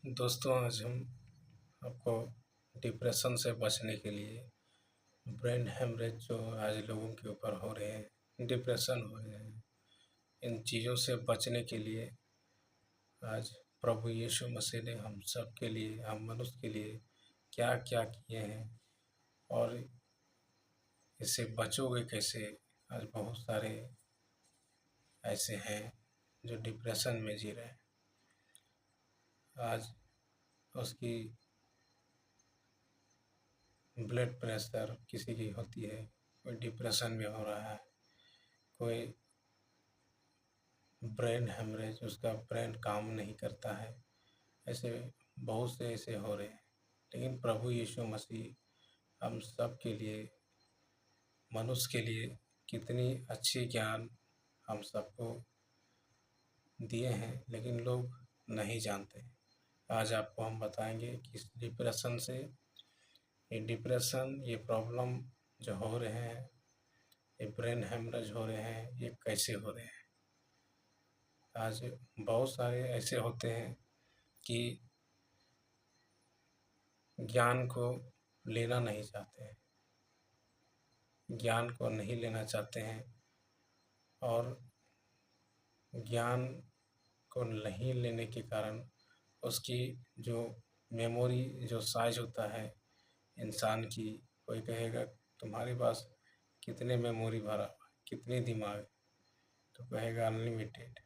दोस्तों, आज हम आपको डिप्रेशन से बचने के लिए ब्रेन हैमरेज जो आज लोगों के ऊपर हो रहे हैं, डिप्रेशन हो रहे हैं, इन चीज़ों से बचने के लिए आज प्रभु यीशु मसीह ने हम सब के लिए, हम मनुष्य के लिए क्या-क्या किए हैं और इससे बचोगे कैसे। आज बहुत सारे ऐसे हैं जो डिप्रेशन में जी रहे हैं। आज उसकी ब्लड प्रेशर किसी की होती है, कोई डिप्रेशन में हो रहा है, कोई ब्रेन हेमरेज, उसका ब्रेन काम नहीं करता है। ऐसे बहुत से ऐसे हो रहे हैं, लेकिन प्रभु यीशु मसीह हम सब के लिए, मनुष्य के लिए कितनी अच्छी ज्ञान हम सबको दिए हैं, लेकिन लोग नहीं जानते। आज आपको हम बताएंगे कि इस डिप्रेशन से, ये डिप्रेशन, ये प्रॉब्लम जो हो रहे हैं, ये ब्रेन हेमरेज हो रहे हैं, ये कैसे हो रहे हैं। आज बहुत सारे ऐसे होते हैं कि ज्ञान को लेना नहीं चाहते हैं, ज्ञान को नहीं लेना चाहते हैं और ज्ञान को नहीं लेने के कारण उसकी जो मेमोरी, जो साइज होता है इंसान की, कोई कहेगा तुम्हारे पास कितने मेमोरी भरा, कितनी दिमाग है, तो कहेगा अनलिमिटेड।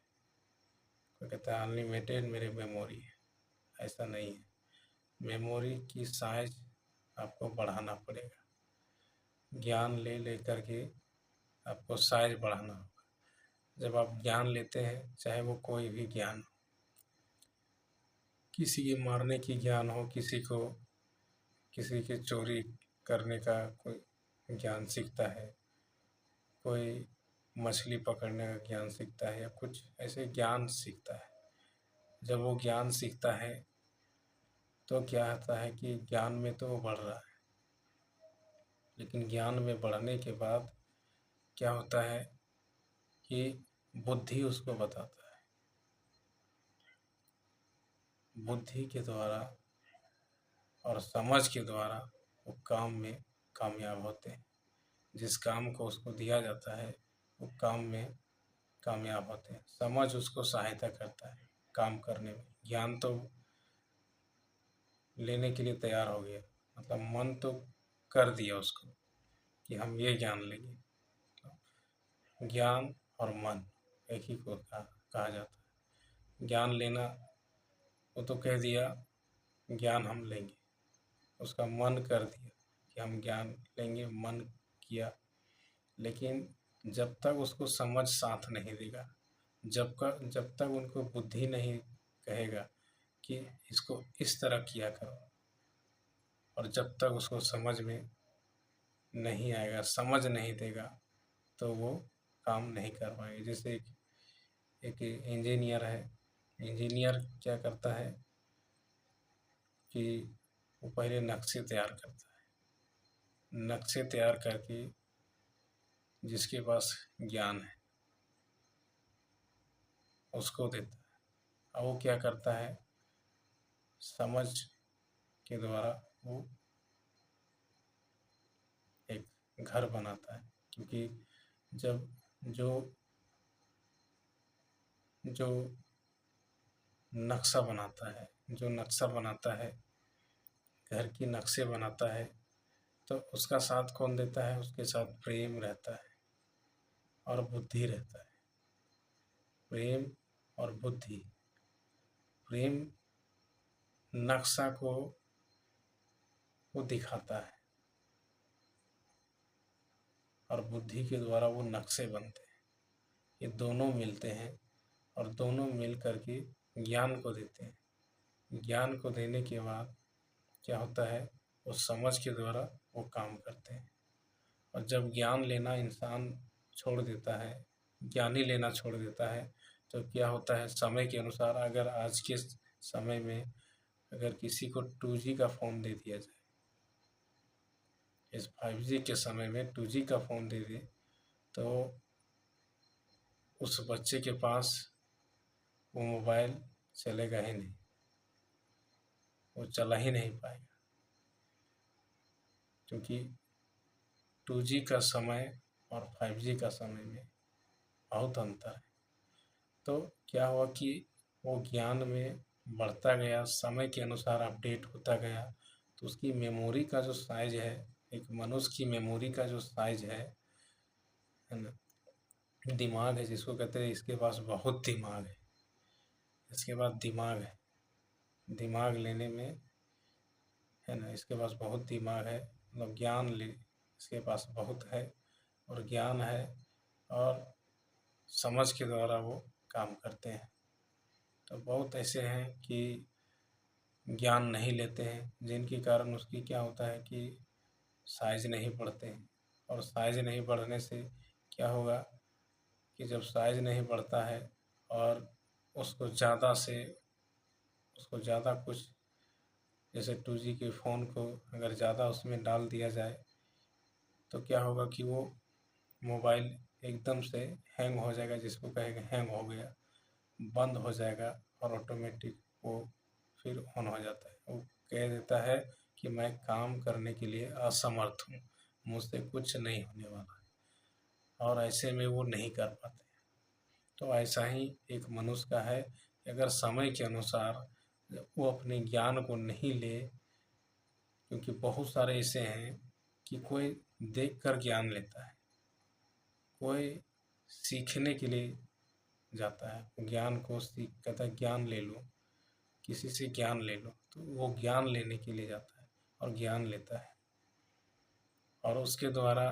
कोई कहता है अनलिमिटेड मेरी मेमोरी है। ऐसा नहीं है, मेमोरी की साइज आपको बढ़ाना पड़ेगा। ज्ञान ले लेकर के आपको साइज बढ़ाना होगा। जब आप ज्ञान लेते हैं, चाहे वो कोई भी ज्ञान हो, किसी के मारने की ज्ञान हो, किसी के चोरी करने का कोई ज्ञान सीखता है, कोई मछली पकड़ने का ज्ञान सीखता है, या कुछ ऐसे ज्ञान सीखता है। जब वो ज्ञान सीखता है तो क्या होता है कि ज्ञान में तो वो बढ़ रहा है, लेकिन ज्ञान में बढ़ने के बाद क्या होता है कि बुद्धि उसको बताता है। बुद्धि के द्वारा और समझ के द्वारा वो काम में कामयाब होते हैं। जिस काम को उसको दिया जाता है वो काम में कामयाब होते हैं। समझ उसको सहायता करता है काम करने में। ज्ञान तो लेने के लिए तैयार हो गया, मतलब मन तो कर दिया उसको कि हम ये ज्ञान लेंगे। ज्ञान और मन एक ही को कहा जाता है। ज्ञान लेना, वो तो कह दिया ज्ञान हम लेंगे, उसका मन कर दिया कि हम ज्ञान लेंगे, मन किया, लेकिन जब तक उसको समझ साथ नहीं देगा, जब तक उनको बुद्धि नहीं कहेगा कि इसको इस तरह किया करो, और जब तक उसको समझ में नहीं आएगा, समझ नहीं देगा, तो वो काम नहीं कर पाएंगे। जैसे एक इंजीनियर है, इंजीनियर क्या करता है कि वो पहले नक्शे तैयार करता है। नक्शे तैयार करके जिसके पास ज्ञान है उसको देता है, और वो क्या करता है, समझ के द्वारा वो एक घर बनाता है। क्योंकि जब जो जो नक्शा बनाता है, जो नक्शा बनाता है, घर की नक्शे बनाता है, तो उसका साथ कौन देता है, उसके साथ प्रेम रहता है और बुद्धि रहता है। प्रेम और बुद्धि। प्रेम नक्शा को वो दिखाता है और बुद्धि के द्वारा वो नक्शे बनते हैं। ये दोनों मिलते हैं और दोनों मिल करके ज्ञान को देते हैं। ज्ञान को देने के बाद क्या होता है, वो समझ के द्वारा वो काम करते हैं। और जब ज्ञान लेना इंसान छोड़ देता है, ज्ञान ही लेना छोड़ देता है, तो क्या होता है, समय के अनुसार, अगर आज के समय में अगर किसी को 2G का फ़ोन दे दिया जाए, इस 5G के समय में 2G का फ़ोन दे दे, तो उस बच्चे के पास वो मोबाइल चलेगा ही नहीं। वो चला ही नहीं पाएगा, क्योंकि 2G का समय और 5G का समय में बहुत अंतर है। तो क्या हुआ कि वो ज्ञान में बढ़ता गया, समय के अनुसार अपडेट होता गया, तो उसकी मेमोरी का जो साइज है, एक मनुष्य की मेमोरी का जो साइज है ना, दिमाग है जिसको कहते हैं, इसके पास बहुत दिमाग है, इसके पास दिमाग है, दिमाग लेने में है ना, इसके पास बहुत दिमाग है, मतलब ज्ञान ले इसके पास बहुत है, और ज्ञान है और समझ के द्वारा वो काम करते हैं। तो बहुत ऐसे हैं कि ज्ञान नहीं लेते हैं, जिनके कारण उसकी क्या होता है कि साइज नहीं बढ़ते हैं, और साइज नहीं बढ़ने से क्या होगा कि जब साइज नहीं बढ़ता है और उसको ज़्यादा से उसको ज़्यादा कुछ, जैसे 2G के फ़ोन को अगर ज़्यादा उसमें डाल दिया जाए तो क्या होगा कि वो मोबाइल एकदम से हैंग हो जाएगा, जिसको कहेंगे हैंग हो गया, बंद हो जाएगा, और ऑटोमेटिक वो फिर ऑन हो जाता है। वो कह देता है कि मैं काम करने के लिए असमर्थ हूँ, मुझसे कुछ नहीं होने वाला, और ऐसे में वो नहीं कर पाते। तो ऐसा ही एक मनुष्य का है कि अगर समय के अनुसार वो अपने ज्ञान को नहीं ले, क्योंकि बहुत सारे ऐसे हैं कि कोई देख कर ज्ञान लेता है, कोई सीखने के लिए जाता है, ज्ञान को सीख कहता है ज्ञान ले लो, किसी से ज्ञान ले लो, तो वो ज्ञान लेने के लिए जाता है और ज्ञान लेता है, और उसके द्वारा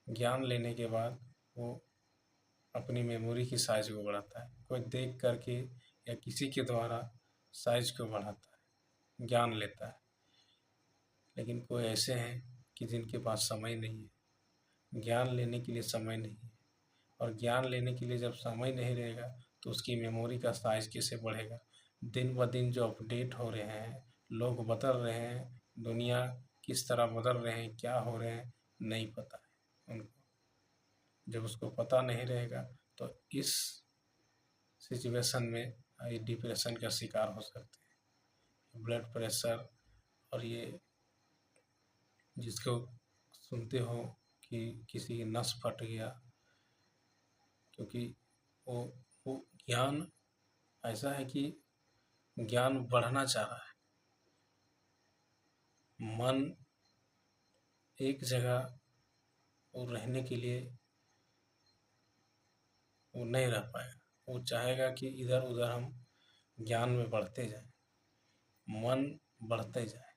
ज्ञान लेने के बाद वो अपनी मेमोरी की साइज को बढ़ाता है, कोई देख करके या किसी के द्वारा साइज को बढ़ाता है, ज्ञान लेता है। लेकिन कोई ऐसे हैं कि जिनके पास समय नहीं है, ज्ञान लेने के लिए समय नहीं है, और ज्ञान लेने के लिए जब समय नहीं रहेगा तो उसकी मेमोरी का साइज कैसे बढ़ेगा। दिन ब दिन जो अपडेट हो रहे हैं, लोग बदल रहे हैं, दुनिया किस तरह बदल रहे हैं, क्या हो रहे हैं, नहीं पता है उनको। जब उसको पता नहीं रहेगा तो इस सिचुएशन में ये डिप्रेशन का शिकार हो सकते हैं। ब्लड प्रेशर, और ये जिसको सुनते हो कि किसी की नस फट गया, क्योंकि वो वो ज्ञान ऐसा है कि ज्ञान बढ़ना चाह रहा है, मन एक जगह वो रहने के लिए वो नहीं रह पाएगा, वो चाहेगा कि इधर उधर हम ज्ञान में बढ़ते जाएं, मन बढ़ते जाए,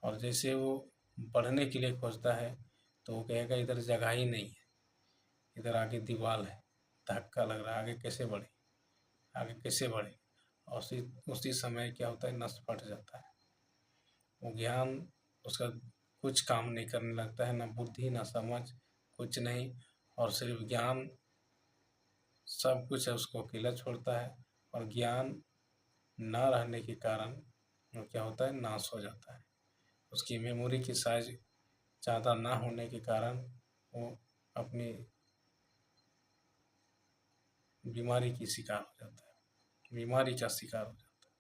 और जैसे वो बढ़ने के लिए खोजता है तो वो कहेगा इधर जगह ही नहीं है, इधर आगे दीवार है, धक्का लग रहा है, आगे कैसे बढ़े, आगे कैसे बढ़े, और उसी समय क्या होता है, नस फट जाता है। वो ज्ञान उसका कुछ काम नहीं करने लगता है, ना बुद्धि ना समझ, कुछ नहीं, और सिर्फ ज्ञान सब कुछ है उसको अकेला छोड़ता है, और ज्ञान ना रहने के कारण वो क्या होता है, नाश हो जाता है। उसकी मेमोरी की साइज ज़्यादा ना होने के कारण वो अपनी बीमारी की शिकार हो जाता है, बीमारी का शिकार हो जाता है।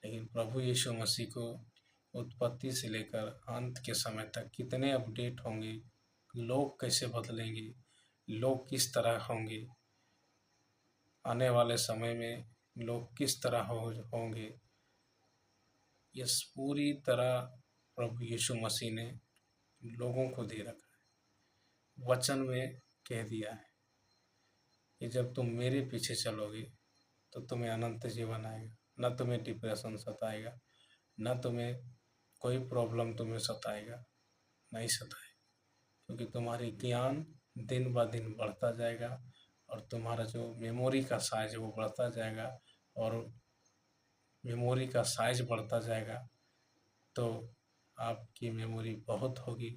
लेकिन प्रभु यीशु मसीह को उत्पत्ति से लेकर अंत के समय तक कितने अपडेट होंगे, लोग कैसे बदलेंगे, लोग किस तरह होंगे, आने वाले समय में लोग किस तरह होंगे, ये पूरी तरह प्रभु यीशु मसीह ने लोगों को दे रखा है, वचन में कह दिया है कि जब तुम मेरे पीछे चलोगे तो तुम्हें अनंत जीवन आएगा, न तुम्हें डिप्रेशन सताएगा, न तुम्हें कोई प्रॉब्लम तुम्हें सताएगा, नहीं सताएगा, क्योंकि तुम्हारी ज्ञान दिन ब दिन बढ़ता जाएगा, और तुम्हारा जो मेमोरी का साइज वो बढ़ता जाएगा, और मेमोरी का साइज बढ़ता जाएगा तो आपकी मेमोरी बहुत होगी,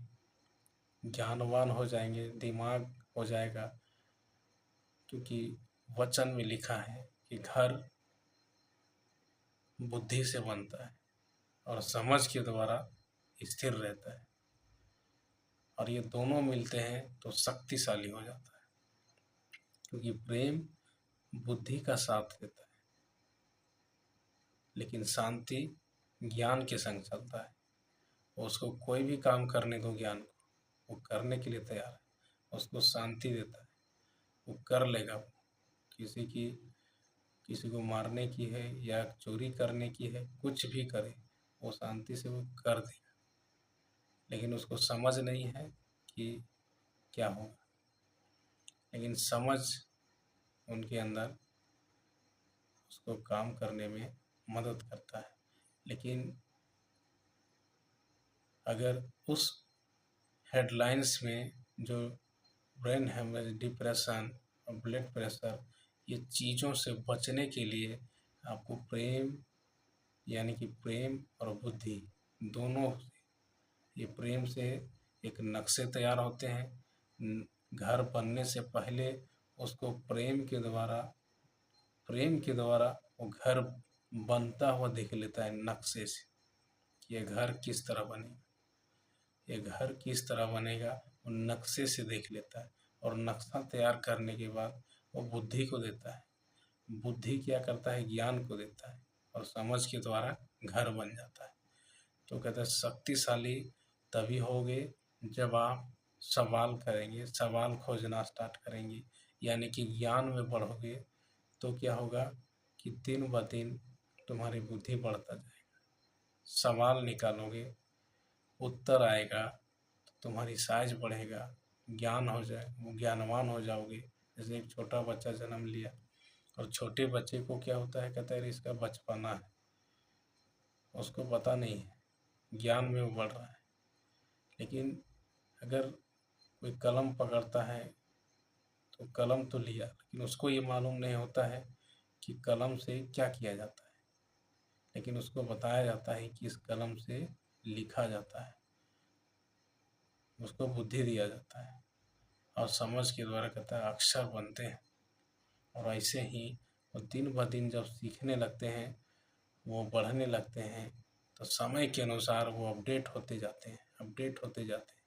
ज्ञानवान हो जाएंगे, दिमाग हो जाएगा, क्योंकि वचन में लिखा है कि घर बुद्धि से बनता है और समझ के द्वारा स्थिर रहता है, और ये दोनों मिलते हैं तो शक्तिशाली हो जाता है, क्योंकि प्रेम बुद्धि का साथ देता है, लेकिन शांति ज्ञान के संग चलता है। उसको कोई भी काम करने दो ज्ञान को, वो करने के लिए तैयार है। उसको शांति देता है, वो कर लेगा। वो किसी को मारने की है या चोरी करने की है, कुछ भी करे वो शांति से वो कर देगा। लेकिन उसको समझ नहीं है कि क्या होगा, लेकिन समझ उनके अंदर उसको काम करने में मदद करता है। लेकिन अगर उस हेडलाइंस में जो ब्रेन हेमरेज, डिप्रेशन और ब्लड प्रेशर, ये चीज़ों से बचने के लिए आपको प्रेम, यानी कि प्रेम और बुद्धि दोनों, ये प्रेम से एक नक्शे तैयार होते हैं। घर बनने से पहले उसको प्रेम के द्वारा वो घर बनता हुआ देख लेता है नक्शे से, कि ये घर किस तरह बनेगा, ये घर किस तरह बनेगा, वो नक्शे से देख लेता है। और नक्शा तैयार करने के बाद वो बुद्धि को देता है। बुद्धि क्या करता है, ज्ञान को देता है, और समझ के द्वारा घर बन जाता है। तो कहते हैं शक्तिशाली तभी होगे जब आप सवाल करेंगे, सवाल खोजना स्टार्ट करेंगे, यानी कि ज्ञान में बढ़ोगे। तो क्या होगा कि दिन ब दिन तुम्हारी बुद्धि बढ़ता जाएगा। सवाल निकालोगे, उत्तर आएगा, तो तुम्हारी साइज बढ़ेगा, ज्ञान हो जाए, वो ज्ञानवान हो जाओगे। जैसे एक छोटा बच्चा जन्म लिया, और छोटे बच्चे को क्या होता है, कहता है इसका बचपना है, उसको पता नहीं है, ज्ञान में वो बढ़ रहा है। लेकिन अगर कोई कलम पकड़ता है, तो कलम तो लिया, लेकिन उसको ये मालूम नहीं होता है कि कलम से क्या किया जाता है। लेकिन उसको बताया जाता है कि इस कलम से लिखा जाता है, उसको बुद्धि दिया जाता है, और समझ के द्वारा कहता है अक्षर बनते हैं। और ऐसे ही वो दिन ब दिन जब सीखने लगते हैं, वो बढ़ने लगते हैं, तो समय के अनुसार वो अपडेट होते जाते हैं, अपडेट होते जाते हैं।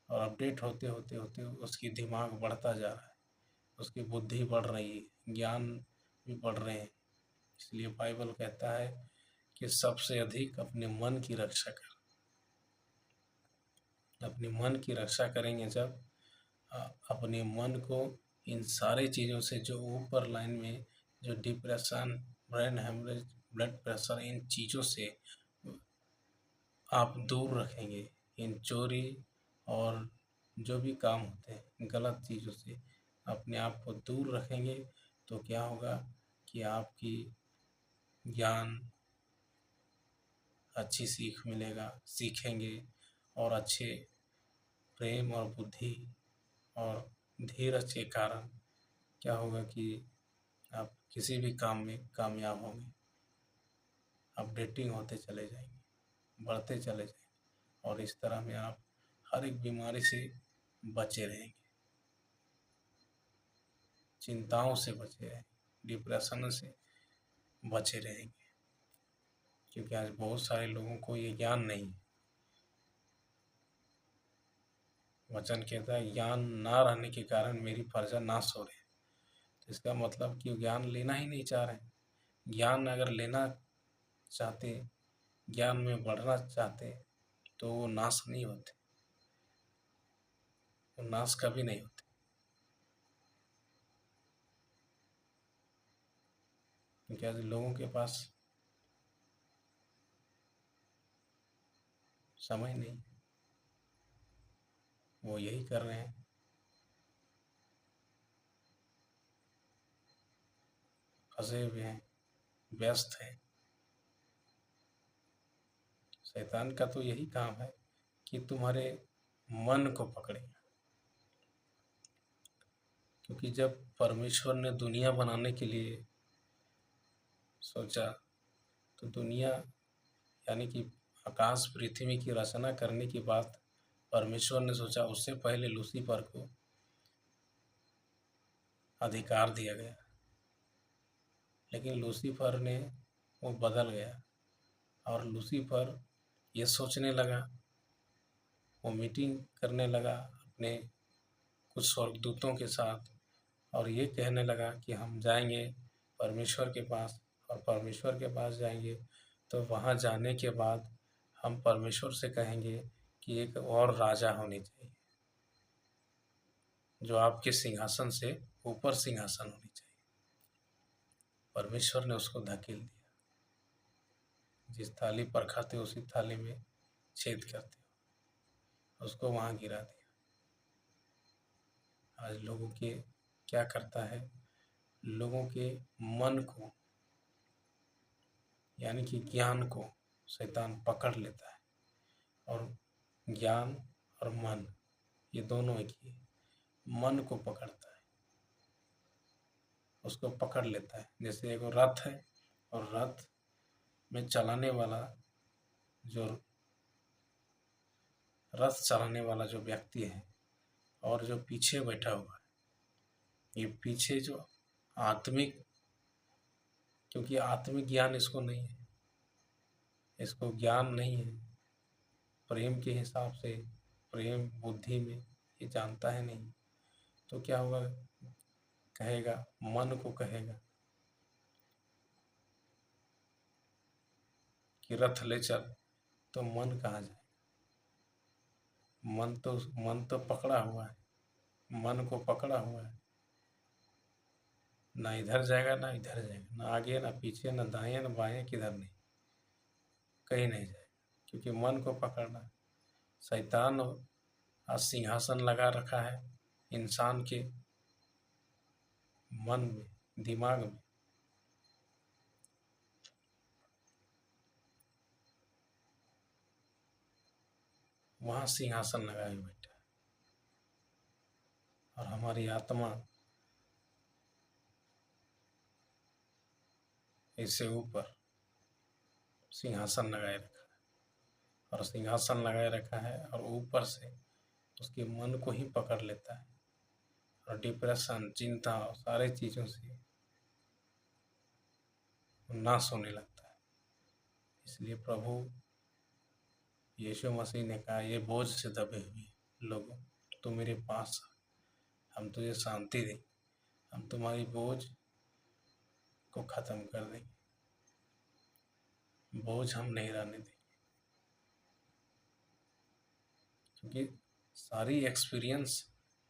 और अपडेट होते होते होते उसकी दिमाग बढ़ता जा रहा है, उसकी बुद्धि बढ़ रही है, ज्ञान भी बढ़ रहे हैं। इसलिए बाइबल कहता है कि सबसे अधिक अपने मन की रक्षा कर। अपने मन की रक्षा करेंगे जब, अपने मन को इन सारी चीज़ों से, जो ऊपर लाइन में जो depression, brain haemorrhage, blood pressure, इन चीज़ों से आप दूर रखेंगे, इन चोरी और जो भी काम होते हैं गलत चीज़ों से अपने आप को दूर रखेंगे, तो क्या होगा कि आपकी ज्ञान, अच्छी सीख मिलेगा, सीखेंगे। और अच्छे प्रेम और बुद्धि और धीरज के कारण क्या होगा कि आप किसी भी काम में कामयाब होंगे, अपडेटिंग होते चले जाएंगे, बढ़ते चले जाएंगे, और इस तरह में आप हर एक बीमारी से बचे रहेंगे, चिंताओं से बचे रहेंगे, डिप्रेशन से बचे रहेंगे। क्योंकि आज बहुत सारे लोगों को ये ज्ञान नहीं है। वचन कहता है ज्ञान ना रहने के कारण मेरी प्रजा नाश हो रही है। तो इसका मतलब कि ज्ञान लेना ही नहीं चाह रहे। ज्ञान अगर लेना चाहते, ज्ञान में बढ़ना चाहते, तो वो नाश नहीं होते, वो नाश कभी नहीं होते। क्योंकि आज लोगों के पास समय नहीं, वो यही कर रहे हैं, फंसे हुए हैं, व्यस्त हैं। शैतान का तो यही काम है कि तुम्हारे मन को पकड़े। क्योंकि जब परमेश्वर ने दुनिया बनाने के लिए सोचा, तो दुनिया, यानी कि आकाश पृथ्वी की रचना करने के बाद परमेश्वर ने सोचा, उससे पहले लूसीफर को अधिकार दिया गया। लेकिन लूसीफर ने, वो बदल गया, और लूसीफर ये सोचने लगा, वो मीटिंग करने लगा अपने कुछ स्वर्गदूतों के साथ, और ये कहने लगा कि हम जाएंगे परमेश्वर के पास, और परमेश्वर के पास जाएंगे तो वहाँ जाने के बाद हम परमेश्वर से कहेंगे कि एक और राजा होनी चाहिए, जो आपके सिंहासन से ऊपर सिंहासन होनी चाहिए। परमेश्वर ने उसको धकेल दिया। जिस थाली पर खाते उसी थाली में छेद करते, उसको वहाँ गिरा दिया। आज लोगों के क्या करता है, लोगों के मन को यानी कि ज्ञान को शैतान पकड़ लेता है। और ज्ञान और मन ये दोनों एक ही है। मन को पकड़ता है, उसको पकड़ लेता है। जैसे एक रथ है और रथ में चलाने वाला जो रथ चलाने वाला जो व्यक्ति है और जो पीछे बैठा हुआ है, ये पीछे जो आत्मिक, क्योंकि आत्मिक ज्ञान इसको नहीं है, इसको ज्ञान नहीं है प्रेम के हिसाब से, प्रेम बुद्धि में ये जानता है नहीं, तो क्या होगा, कहेगा, मन को कहेगा कि रथ ले चल, तो मन कहाँ जाए। मन तो पकड़ा हुआ है, मन को पकड़ा हुआ है, ना इधर जाएगा ना इधर जाएगा, ना आगे ना पीछे, ना दाएं ना बाएं, किधर नहीं, कहीं नहीं जाएगा, क्योंकि मन को पकड़ना है। शैतान आज सिंहासन लगा रखा है इंसान के मन में, दिमाग में। वहाँ सिंहासन लगाए बैठा है, और हमारी आत्मा इससे ऊपर सिंहासन लगाए रखा है, और सिंहासन लगाए रखा है और ऊपर से उसके मन को ही पकड़ लेता है, और डिप्रेशन, चिंता और सारी चीज़ों से नाश होने लगता है। इसलिए प्रभु यीशु मसीह ने कहा, ये बोझ से दबे हुए लोगों, तो मेरे पास हम तुझे शांति दें, हम तुम्हारी बोझ को खत्म कर देंगे, बोझ हम नहीं रहने देंगे। क्योंकि सारी एक्सपीरियंस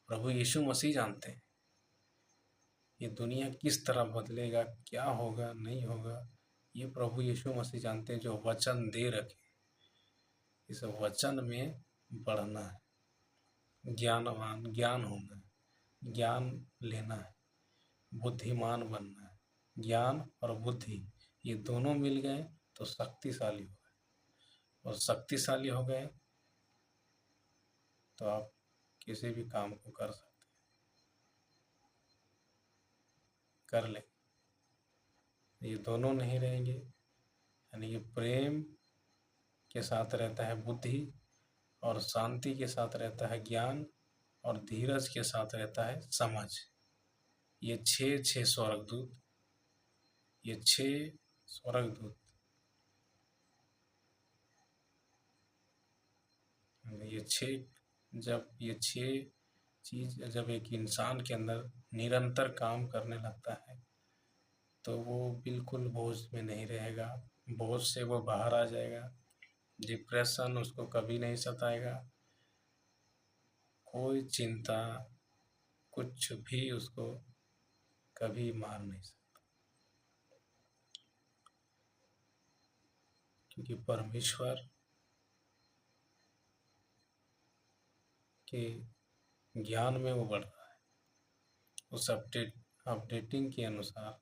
प्रभु यीशु मसीह जानते हैं, ये दुनिया किस तरह बदलेगा, क्या होगा नहीं होगा, ये प्रभु यीशु मसीह जानते हैं, जो वचन दे रखे। इस वचन में बढ़ना है, ज्ञानवान, ज्ञान होना है, ज्ञान लेना है, बुद्धिमान बनना है। ज्ञान और बुद्धि ये दोनों मिल गए तो शक्तिशाली हो गए, और शक्तिशाली हो गए तो आप किसी भी काम को कर सकते, कर ले। ये दोनों नहीं रहेंगे, यानी कि प्रेम के साथ रहता है बुद्धि, और शांति के साथ रहता है ज्ञान, और धीरज के साथ रहता है समझ। ये छह स्वर्गदूत, ये छह स्वर्गदूत, जब ये छह चीज जब एक इंसान के अंदर निरंतर काम करने लगता है, तो वो बिल्कुल बोझ में नहीं रहेगा, बोझ से वो बाहर आ जाएगा। डिप्रेशन उसको कभी नहीं सताएगा, कोई चिंता, कुछ भी उसको कभी मार नहीं सकता, क्योंकि परमेश्वर के ज्ञान में वो बढ़ रहा है। उस अपडेटिंग के अनुसार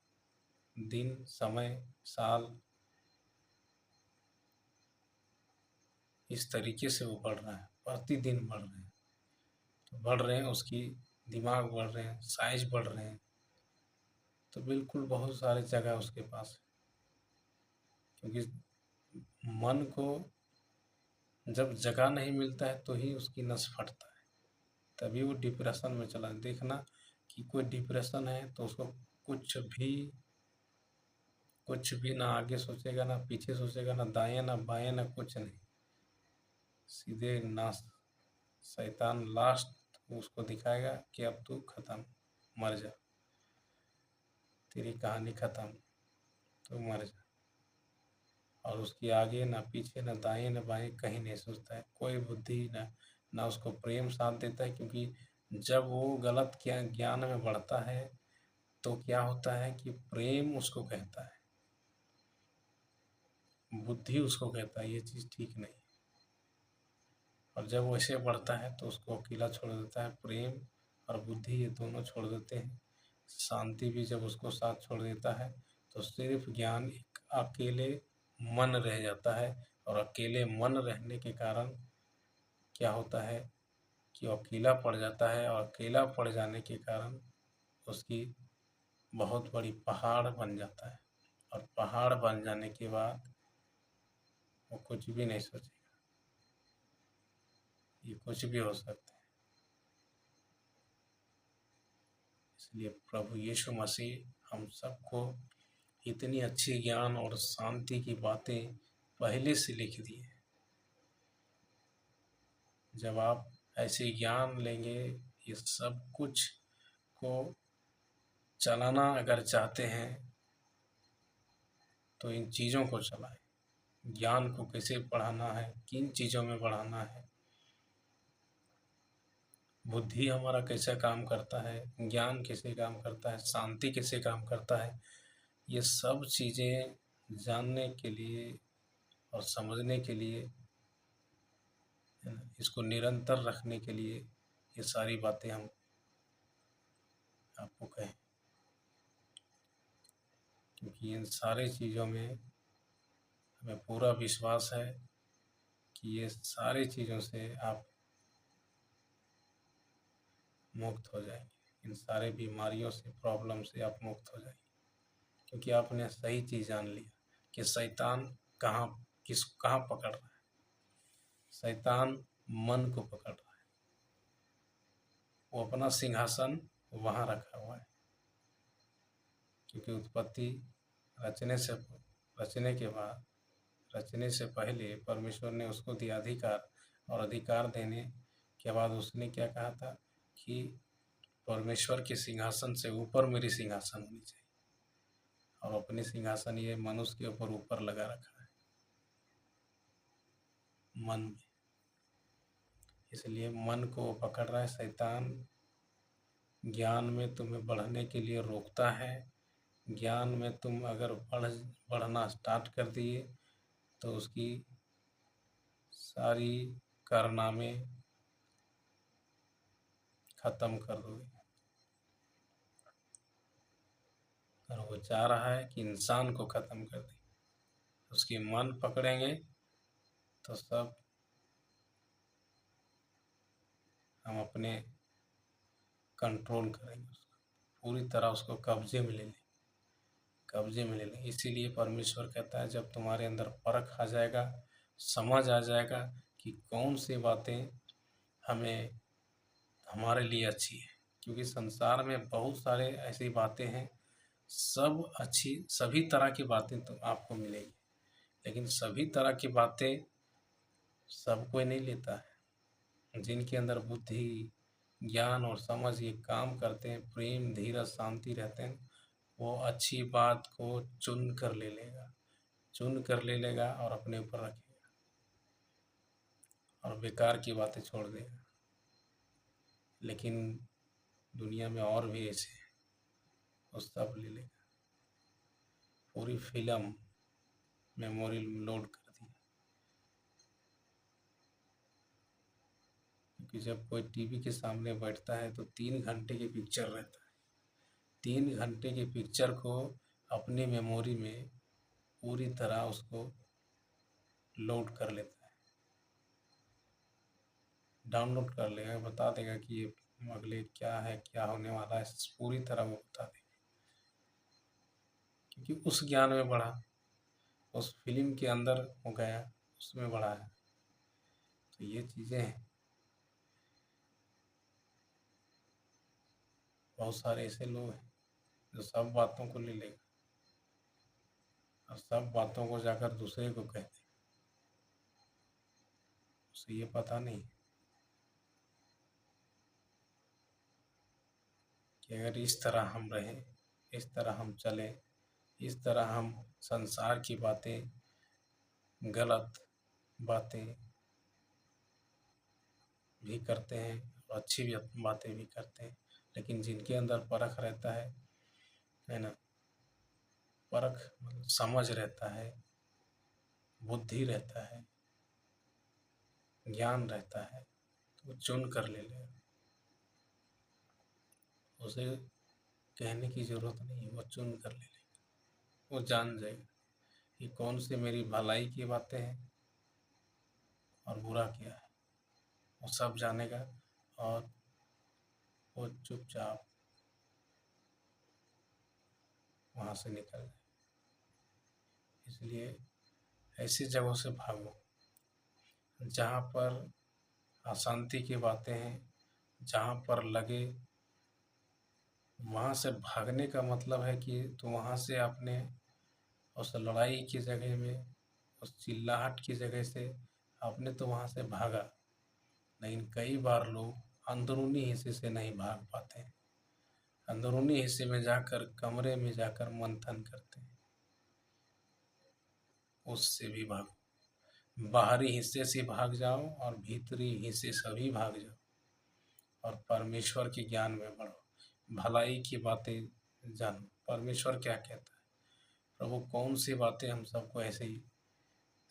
दिन, समय, साल, इस तरीके से वो बढ़ रहा है, प्रतिदिन बढ़ रहे हैं। तो बढ़ रहे हैं, उसकी दिमाग बढ़ रहे हैं, साइज बढ़ रहे हैं, तो बिल्कुल बहुत सारे जगह उसके पास है। क्योंकि मन को जब जगह नहीं मिलता है तो ही उसकी नस फटता है, तभी वो डिप्रेशन में चला। देखना कि कोई डिप्रेशन है तो उसको कुछ भी ना आगे सोचेगा, ना पीछे सोचेगा, ना दाएं ना बाएं, ना कुछ नहीं, सीधे नाश। शैतान लास्ट उसको दिखाएगा कि अब तू खत्म, मर जा। तेरी कहानी ख़त्म, तो मर जा। और उसकी आगे ना पीछे ना दाएं ना बाएं कहीं नहीं सोचता है, कोई बुद्धि ना उसको प्रेम साथ देता है। क्योंकि जब वो गलत ज्ञान में बढ़ता है तो क्या होता है कि प्रेम उसको कहता है, बुद्धि उसको कहता है ये चीज़ ठीक नहीं। और जब वैसे बढ़ता है तो उसको अकेला छोड़ देता है, प्रेम और बुद्धि ये दोनों छोड़ देते हैं। शांति भी जब उसको साथ छोड़ देता है तो सिर्फ ज्ञान एक अकेले मन रह जाता है। और अकेले मन रहने के कारण क्या होता है कि वो अकेला पड़ जाता है, और अकेला पड़ जाने के कारण उसकी बहुत बड़ी पहाड़ बन जाता है। और पहाड़ बन जाने के बाद वो कुछ भी नहीं सोचेगा, ये कुछ भी हो सकता है। इसलिए प्रभु यीशु मसीह हम सबको इतनी अच्छी ज्ञान और शांति की बातें पहले से लिख दी है। जब आप ऐसे ज्ञान लेंगे, ये सब कुछ को चलाना अगर चाहते हैं तो इन चीज़ों को चलाएं। ज्ञान को कैसे बढ़ाना है, किन चीज़ों में बढ़ाना है, बुद्धि हमारा कैसे काम करता है, ज्ञान कैसे काम करता है, शांति कैसे काम करता है, ये सब चीज़ें जानने के लिए और समझने के लिए, इसको निरंतर रखने के लिए ये सारी बातें हम आपको कहें। क्योंकि इन सारी चीज़ों में हमें पूरा विश्वास है कि ये सारी चीज़ों से आप मुक्त हो जाएंगे, इन सारे बीमारियों से, प्रॉब्लम से आप मुक्त हो जाएंगे। क्योंकि आपने सही चीज़ जान लिया कि शैतान कहाँ पकड़ रहा है। शैतान मन को पकड़ रहा है, वो अपना सिंहासन वहाँ रखा हुआ है। क्योंकि उत्पत्ति रचने के बाद, रचने से पहले परमेश्वर ने उसको दिया अधिकार, और अधिकार देने के बाद उसने क्या कहा था कि परमेश्वर के सिंहासन से ऊपर मेरी सिंहासन होनी चाहिए। और अपनी सिंहासन ये मनुष्य के ऊपर लगा रखा है, मन में। इसलिए मन को पकड़ रहा है शैतान। ज्ञान में तुम्हें बढ़ने के लिए रोकता है। ज्ञान में तुम अगर बढ़ना स्टार्ट कर दिए तो उसकी सारी कारनामे खत्म कर दोगे। और वो चाह रहा है कि इंसान को खत्म कर दे। उसकी मन पकड़ेंगे तो सब हम अपने कंट्रोल करेंगे, उसको पूरी तरह उसको कब्जे में ले लेंगे। इसीलिए परमेश्वर कहता है जब तुम्हारे अंदर परख आ जाएगा, समझ आ जाएगा कि कौन सी बातें हमें हमारे लिए अच्छी है। क्योंकि संसार में बहुत सारे ऐसी बातें हैं, सब अच्छी, सभी तरह की बातें तो आपको मिलेगी, लेकिन सभी तरह की बातें सब कोई नहीं लेता है। जिनके अंदर बुद्धि, ज्ञान और समझ ये काम करते हैं, प्रेम, धीरज, शांति रहते हैं, वो अच्छी बात को चुन कर ले लेगा और अपने ऊपर रखेगा, और बेकार की बातें छोड़ देगा। लेकिन दुनिया में और भी ऐसे हैं, वो सब ले लेगा। पूरी फिल्म मेमोरी लोड कर दी। क्योंकि जब कोई टीवी के सामने बैठता है तो 3 घंटे की पिक्चर रहता है। 3 घंटे की पिक्चर को अपनी मेमोरी में पूरी तरह उसको लोड कर लेता है, डाउनलोड कर लेगा, बता देगा कि ये अगले क्या है, क्या होने वाला है, पूरी तरह वो बता देगा। क्योंकि उस ज्ञान में बढ़ा, उस फिल्म के अंदर हो गया, उसमें बढ़ा है। तो ये चीज़ें हैं। बहुत सारे ऐसे लोग हैं जो सब बातों को ले लेगा और सब बातों को जाकर दूसरे को कहते हैं। उसे ये पता नहीं कि अगर इस तरह हम रहें, इस तरह हम चलें, इस तरह हम संसार की बातें, गलत बातें भी करते हैं और अच्छी भी बातें भी करते हैं, लेकिन जिनके अंदर परख रहता है ना, परख मतलब समझ रहता है, बुद्धि रहता है, ज्ञान रहता है, तो वो चुन कर ले लेगा। उसे कहने की ज़रूरत नहीं है, वो चुन कर ले लेगा। वो जान जाएगा कि कौन सी मेरी भलाई की बातें हैं और बुरा क्या है, वो सब जानेगा और वो चुपचाप वहाँ से निकल जाए। इसलिए ऐसी जगहों से भागो जहाँ पर अशांति की बातें हैं, जहाँ पर लगे, वहाँ से भागने का मतलब है कि तो वहाँ से आपने उस लड़ाई की जगह में, उस चिल्लाहट की जगह से आपने तो वहाँ से भागा, लेकिन कई बार लोग अंदरूनी हिस्से से नहीं भाग पाते। अंदरूनी हिस्से में जाकर, कमरे में जाकर मंथन करते हैं, उससे भी भागो। बाहरी हिस्से से भाग जाओ और भीतरी हिस्से से भी भाग जाओ और परमेश्वर के ज्ञान में बढ़ो, भलाई की बातें जानो। परमेश्वर क्या कहता है, प्रभु कौन सी बातें हम सबको ऐसे ही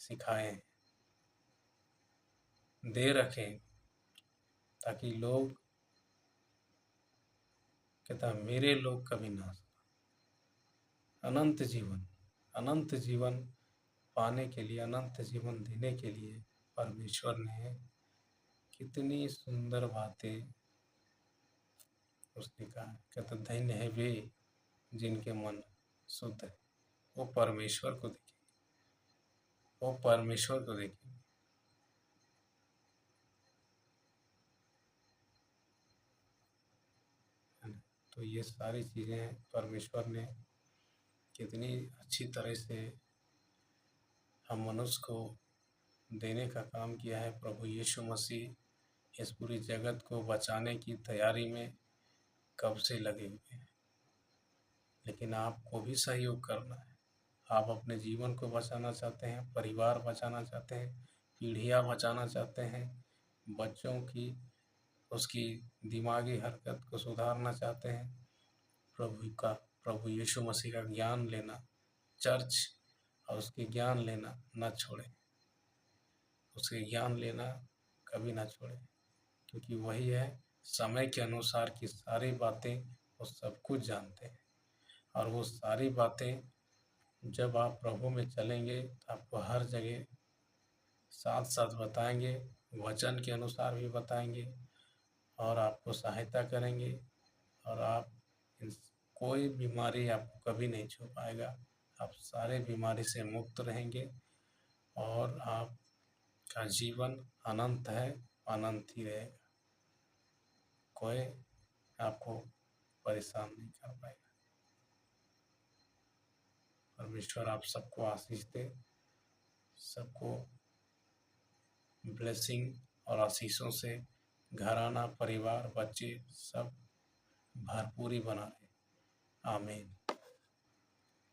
सिखाए हैं, दे रखें, ताकि लोग, कहता मेरे लोग कभी ना, अनंत जीवन, अनंत जीवन पाने के लिए, अनंत जीवन देने के लिए परमेश्वर ने कितनी सुंदर बातें उसने कहा। कहता धन्य है वे जिनके मन शुद्ध है, वो परमेश्वर को देखेंगे, वो परमेश्वर को देखेंगे। है ना? तो ये सारी चीज़ें परमेश्वर ने कितनी अच्छी तरह से हम मनुष्य को देने का काम किया है। प्रभु यीशु मसीह इस पूरी जगत को बचाने की तैयारी में कब से लगे हुए हैं, लेकिन आपको भी सहयोग करना है। आप अपने जीवन को बचाना चाहते हैं, परिवार बचाना चाहते हैं, पीढ़ियाँ बचाना चाहते हैं, बच्चों की उसकी दिमागी हरकत को सुधारना चाहते हैं, प्रभु यीशु मसीह का ज्ञान लेना, चर्च और उसके ज्ञान लेना न छोड़ें, उसके ज्ञान लेना कभी ना छोड़ें, क्योंकि वही है समय के अनुसार की सारी बातें, वो सब कुछ जानते हैं। और वो सारी बातें जब आप प्रभु में चलेंगे तो आपको हर जगह साथ साथ बताएंगे, वचन के अनुसार भी बताएंगे और आपको सहायता करेंगे। और आप कोई बीमारी आपको कभी नहीं छू पाएगा, आप सारे बीमारी से मुक्त रहेंगे और आपका जीवन अनंत है, अनंत ही रहेगा। कोई आपको परेशान नहीं कर पाएगा। परमेश्वर आप सबको आशीष दे, सबको ब्लेसिंग और आशीषों से घराना, परिवार, बच्चे सब भरपूरी बना रहे। आमीन।